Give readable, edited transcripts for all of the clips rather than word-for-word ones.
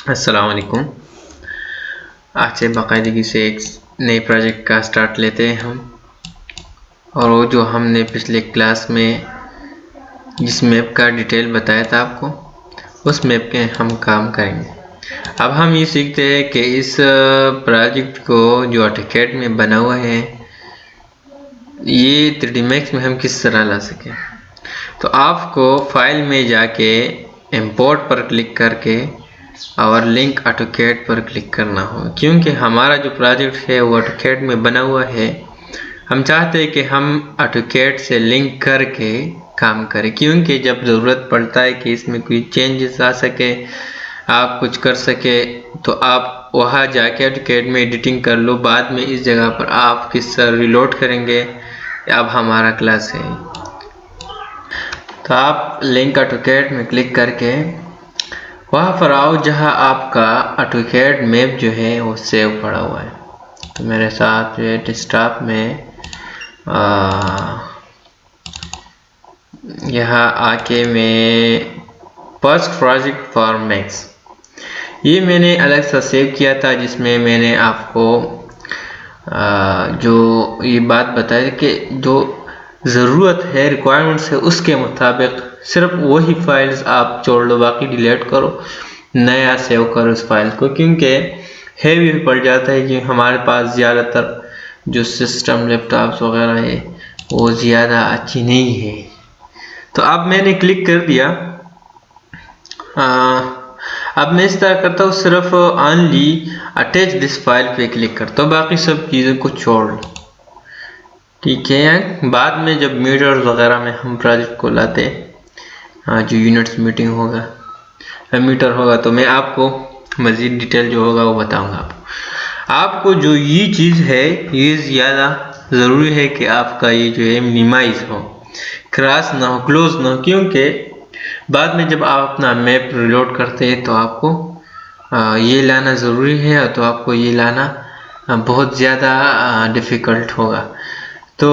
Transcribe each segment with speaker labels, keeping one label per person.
Speaker 1: अस्सलाम वालेकुम। आज से बाकायदगी से एक नए प्रोजेक्ट का स्टार्ट लेते हैं हम। और वो जो हमने पिछले क्लास में जिस मैप का डिटेल बताया था आपको, उस मैप के हम काम करेंगे। अब हम ये सीखते हैं कि इस प्रोजेक्ट को जो ऑटोकैड में बना हुआ है ये 3D Max में हम किस तरह ला सकें। तो आपको फाइल में जाके इंपोर्ट पर क्लिक करके और लिंक ऑटोकैड पर क्लिक करना होगा, क्योंकि हमारा जो प्रोजेक्ट है वो ऑटोकैड में बना हुआ है। हम चाहते हैं कि हम ऑटोकैड से लिंक करके काम करें, क्योंकि जब ज़रूरत पड़ता है कि इसमें कोई चेंजेस आ सके, आप कुछ कर सके, तो आप वहाँ जाके ऑटोकैड में एडिटिंग कर लो। बाद में इस जगह पर आप किस तरह रिलोड करेंगे, अब हमारा क्लास है। तो आप लिंक ऑटोकैड में क्लिक करके वहाँ पर आओ जहाँ आपका ऑटोकैड मैप जो है वो सेव पड़ा हुआ है। तो मेरे साथ जो है डेस्कटॉप में यहाँ आके मैं फर्स्ट प्रोजेक्ट फॉर मैक्स ये मैंने अलग सा सेव किया था, जिसमें मैंने आपको जो ये बात बताई कि जो ज़रूरत है, रिक्वायरमेंट्स है, उसके मुताबिक सिर्फ वही फाइल्स आप छोड़ लो, बाकी डिलीट करो, नया सेव करो उस फाइल को, क्योंकि हैवी पड़ जाता है कि हमारे पास ज़्यादातर जो सिस्टम लैपटॉप्स वगैरह है वो ज़्यादा अच्छी नहीं है। तो अब मैंने क्लिक कर दिया। अब मैं इस तरह करता हूँ, सिर्फ ओनली अटैच दिस फाइल पे क्लिक करता हूँ, बाकी सब चीज़ों को छोड़ लो। ठीक है, बाद में जब मीटर्स वगैरह में हम प्रोजेक्ट को लाते, जो यूनिट्स मीटिंग होगा, मीटर होगा, तो मैं आपको मज़ीद डिटेल जो होगा वो बताऊंगा आपको जो ये चीज़ है ये ज़्यादा ज़रूरी है कि आपका ये जो है मिनिमाइज हो, क्रॉस ना हो, क्लोज ना हो, क्योंकि बाद में जब आप अपना मैप रिलोड करते हैं तो आपको ये लाना ज़रूरी है, तो आपको ये लाना बहुत ज़्यादा डिफ़िकल्ट होगा। तो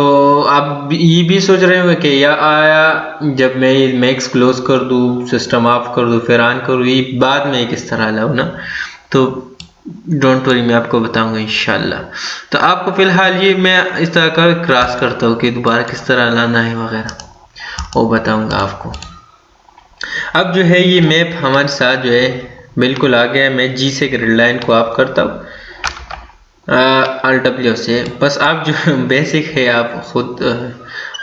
Speaker 1: आप ये भी सोच रहे होंगे कि या आया जब मैं ये मैक्स क्लोज कर दूँ, सिस्टम ऑफ कर दूँ, फिर ऑन करूँ, ये बाद में किस तरह लाऊँ ना। तो डोंट वरी, मैं आपको बताऊंगा इंशाल्लाह। तो आपको फ़िलहाल ये मैं इस तरह का क्रॉस करता हूँ कि दोबारा किस तरह लाना है वगैरह, वो बताऊंगा आपको। अब जो है ये मैप हमारे साथ जो है बिल्कुल आ गया है। मैं जी से ग्रिड लाइन को ऑफ करता हूँ, RW से। बस आप जो बेसिक है आप खुद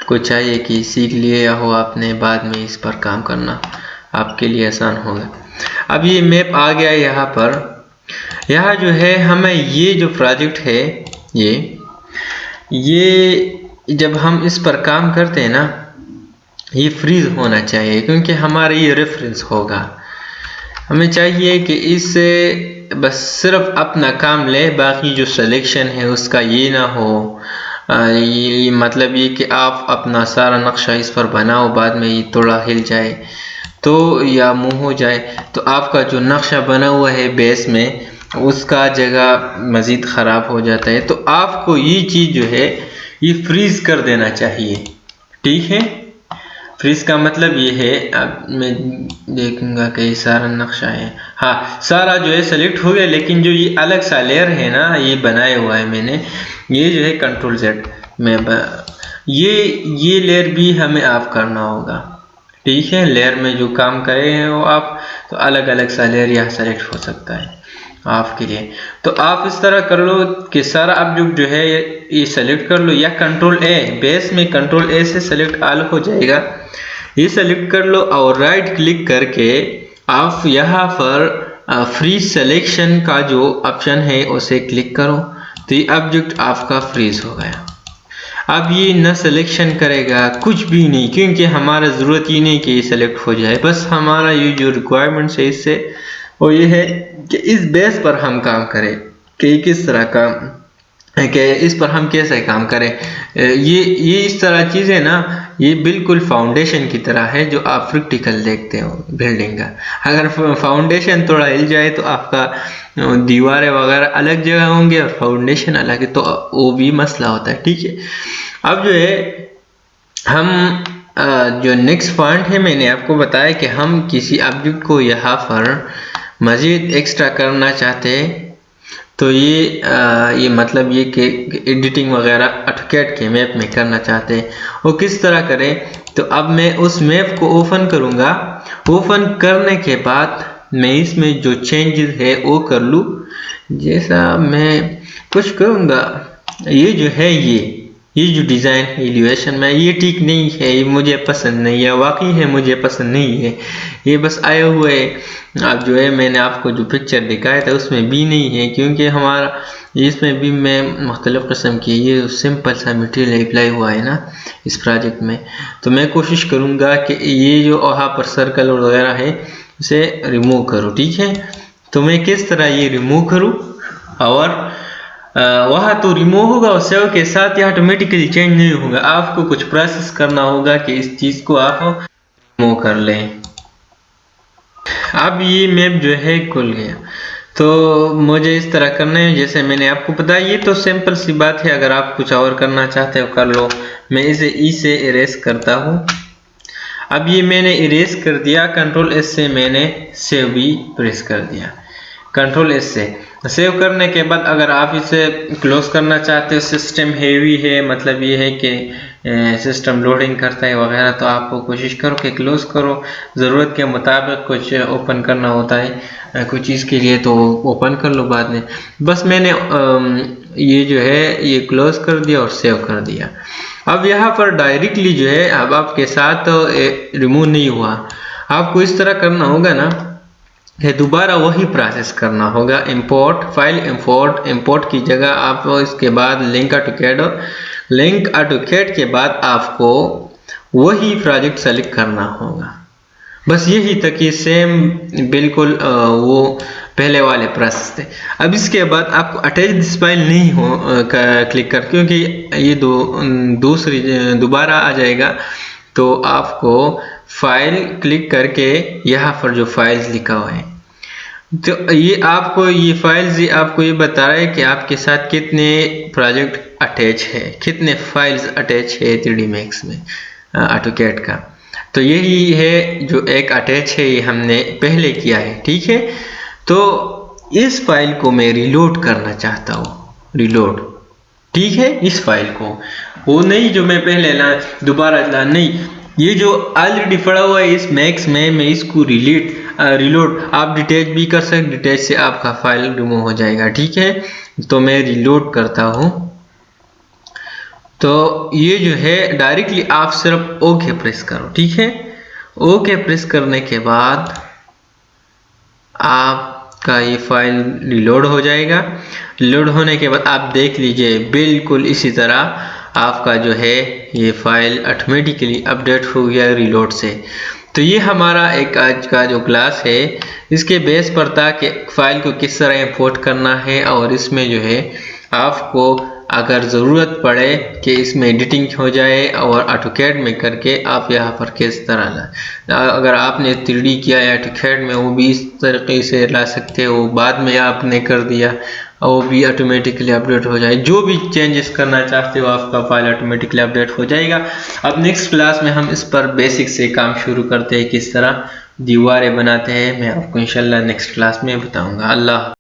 Speaker 1: को चाहिए कि सीख लिया हो आपने, बाद में इस पर काम करना आपके लिए आसान होगा। अब ये मैप आ गया यहाँ पर। यहाँ जो है हमें ये जो प्रोजेक्ट है ये जब हम इस पर काम करते हैं ना, ये फ्रीज होना चाहिए, क्योंकि हमारा ये रेफरेंस होगा। हमें चाहिए कि इससे बस सिर्फ अपना काम ले, बाकी जो सिलेक्शन है उसका ये ना हो। ये मतलब ये कि आप अपना सारा नक्शा इस पर बनाओ, बाद में ये थोड़ा हिल जाए तो या मूव हो जाए तो आपका जो नक्शा बना हुआ है बेस में उसका जगह मज़ीद ख़राब हो जाता है। तो आपको ये चीज़ जो है ये फ्रीज़ कर देना चाहिए। ठीक है, फ्रीज का मतलब ये है, अब मैं देखूंगा कि सारा नक्शा है, हाँ सारा जो है सेलेक्ट हो गया, लेकिन जो ये अलग सा लेयर है ना ये बनाया हुआ है मैंने, ये जो है कंट्रोल Z में ये लेयर भी हमें ऑफ करना होगा। ठीक है, लेयर में जो काम करे हैं वो आप, तो अलग अलग सा लेयर यहाँ सेलेक्ट हो सकता है आपके लिए। तो आप इस तरह कर लो कि सारा ऑब्जेक्ट जो है ये सेलेक्ट कर लो, या कंट्रोल A, बेस में कंट्रोल A से सेलेक्ट ऑल हो जाएगा, ये सेलेक्ट कर लो और राइट क्लिक करके आप यहाँ पर फ्रीज सिलेक्शन का जो ऑप्शन है उसे क्लिक करो, तो ये ऑब्जेक्ट आपका फ्रीज हो गया। अब ये न सिलेक्शन करेगा कुछ भी नहीं, क्योंकि हमारा ज़रूरत ही नहीं कि ये सेलेक्ट हो जाए। बस हमारा ये जो रिक्वायरमेंट्स है इससे वो ये है कि इस बेस पर हम काम करें कि किस तरह का, कि इस पर हम कैसे काम करें। ये इस तरह चीज़ें ना ये बिल्कुल फाउंडेशन की तरह है जो आप प्रैक्टिकल देखते हो बिल्डिंग का। अगर फाउंडेशन थोड़ा हिल जाए तो आपका दीवारें वगैरह अलग जगह होंगे और फाउंडेशन अलग है, तो वो भी मसला होता है। ठीक है, अब जो है हम जो नेक्स्ट पॉइंट है, मैंने आपको बताया कि हम किसी ऑब्जेक्ट को यहाँ पर मज़ीद एक्स्ट्रा करना चाहते हैं तो ये मतलब ये कि एडिटिंग वगैरह ऑटोकैड के मैप में करना चाहते हैं, वो किस तरह करें। तो अब मैं उस मैप को ओपन करूँगा। ओपन करने के बाद मैं इसमें जो चेंजेस है वो कर लूँ। जैसा मैं कुछ करूँगा, ये जो है ये जो डिज़ाइन है एलिवेशन में, ये ठीक नहीं है, ये मुझे पसंद नहीं है, वाकई है मुझे पसंद नहीं है। ये बस आए हुए अब जो है मैंने आपको जो पिक्चर दिखाया था उसमें भी नहीं है, क्योंकि हमारा इसमें भी मैं मुख्तलिफ़ किस्म की ये सिंपल सा मटेरियल अप्लाई हुआ है ना इस प्रोजेक्ट में। तो मैं कोशिश करूँगा कि ये जो वहाँ पर सर्कल वगैरह है उसे रिमूव करूँ, ठीक है। तो मैं किस तरह ये रिमूव करूँ, और वहाँ तो रिमूव होगा और सेव के साथ ये ऑटोमेटिकली चेंज नहीं होगा, आपको कुछ प्रोसेस करना होगा कि इस चीज़ को आप रिमूव कर लें। अब ये मैप जो है खुल गया, तो मुझे इस तरह करना है जैसे मैंने आपको बताया। ये तो सिंपल सी बात है, अगर आप कुछ और करना चाहते हो कर लो। मैं इसे ई से इरेज करता हूँ। अब ये मैंने इरेज कर दिया, कंट्रोल एस से मैंने सेव भी प्रेस कर दिया। कंट्रोल एस से सेव करने के बाद अगर आप इसे क्लोज करना चाहते हो, सिस्टम हेवी है, मतलब ये है कि सिस्टम लोडिंग करता है वगैरह, तो आप कोशिश करो कि क्लोज करो। ज़रूरत के मुताबिक कुछ ओपन करना होता है कुछ चीज़ के लिए तो ओपन कर लो बाद में। बस मैंने ये जो है ये क्लोज कर दिया और सेव कर दिया। अब यहाँ पर डायरेक्टली जो है अब आपके साथ रिमूव नहीं हुआ, आपको इस तरह करना होगा ना कि दोबारा वही प्रोसेस करना होगा। इंपोर्ट फाइल इंपोर्ट की जगह आप इसके बाद लिंक ऑटोकैड, और लिंक ऑटोकैड के बाद आपको वही प्रोजेक्ट सेलेक्ट करना होगा। बस यही तक, ये सेम बिल्कुल वो पहले वाले प्रोसेस थे। अब इसके बाद आपको अटैच दिस फाइल नहीं हो क्लिक कर, क्योंकि ये दूसरी दोबारा आ जाएगा। तो आपको फाइल क्लिक करके यहाँ पर जो फाइल्स लिखा हुआ है, तो ये आपको ये फाइल्स आपको ये बता रहा है कि आपके साथ कितने प्रोजेक्ट अटैच है, कितने फाइल्स अटैच है 3D Max में ऑटोकैड का। तो यही है जो एक अटैच है, ये हमने पहले किया है, ठीक है। तो इस फाइल को मैं रिलोड करना चाहता हूँ, रिलोड, ठीक है। इस फाइल को वो नहीं जो मैं पहले ला दोबारा ला, नहीं, ये जो ऑलरेडी पड़ा हुआ है इस मैक्स में, मैं इसको रिलोड आप डिटैच भी कर सकते, डिटैच से आपका फाइल रिमूव हो जाएगा, ठीक है। तो मैं रिलोड करता हूँ। तो ये जो है डायरेक्टली आप सिर्फ ओके प्रेस करो, ठीक है। ओके प्रेस करने के बाद आपका ये फाइल रिलोड हो जाएगा। रिलोड होने के बाद आप देख लीजिए बिल्कुल इसी तरह आपका जो है ये फाइल ऑटोमेटिकली अपडेट हो गया रिलोड से। तो ये हमारा एक आज का जो क्लास है, इसके बेस पर था कि फाइल को किस तरह इंपोर्ट करना है, और इसमें जो है आपको अगर ज़रूरत पड़े कि इसमें एडिटिंग हो जाए और ऑटोकैड में करके आप यहाँ पर किस तरह ला, अगर आपने 3D किया है ऑटोकैड में वो भी इस तरीके से ला सकते हो, बाद में आपने कर दिया वो भी ऑटोमेटिकली अपडेट हो जाए। जो भी चेंजेस करना चाहते हो आपका फाइल ऑटोमेटिकली अपडेट हो जाएगा। अब नेक्स्ट क्लास में हम इस पर बेसिक से काम शुरू करते हैं, किस तरह दीवारें बनाते हैं, मैं आपको इंशाल्लाह नेक्स्ट क्लास में बताऊँगा। अल्लाह।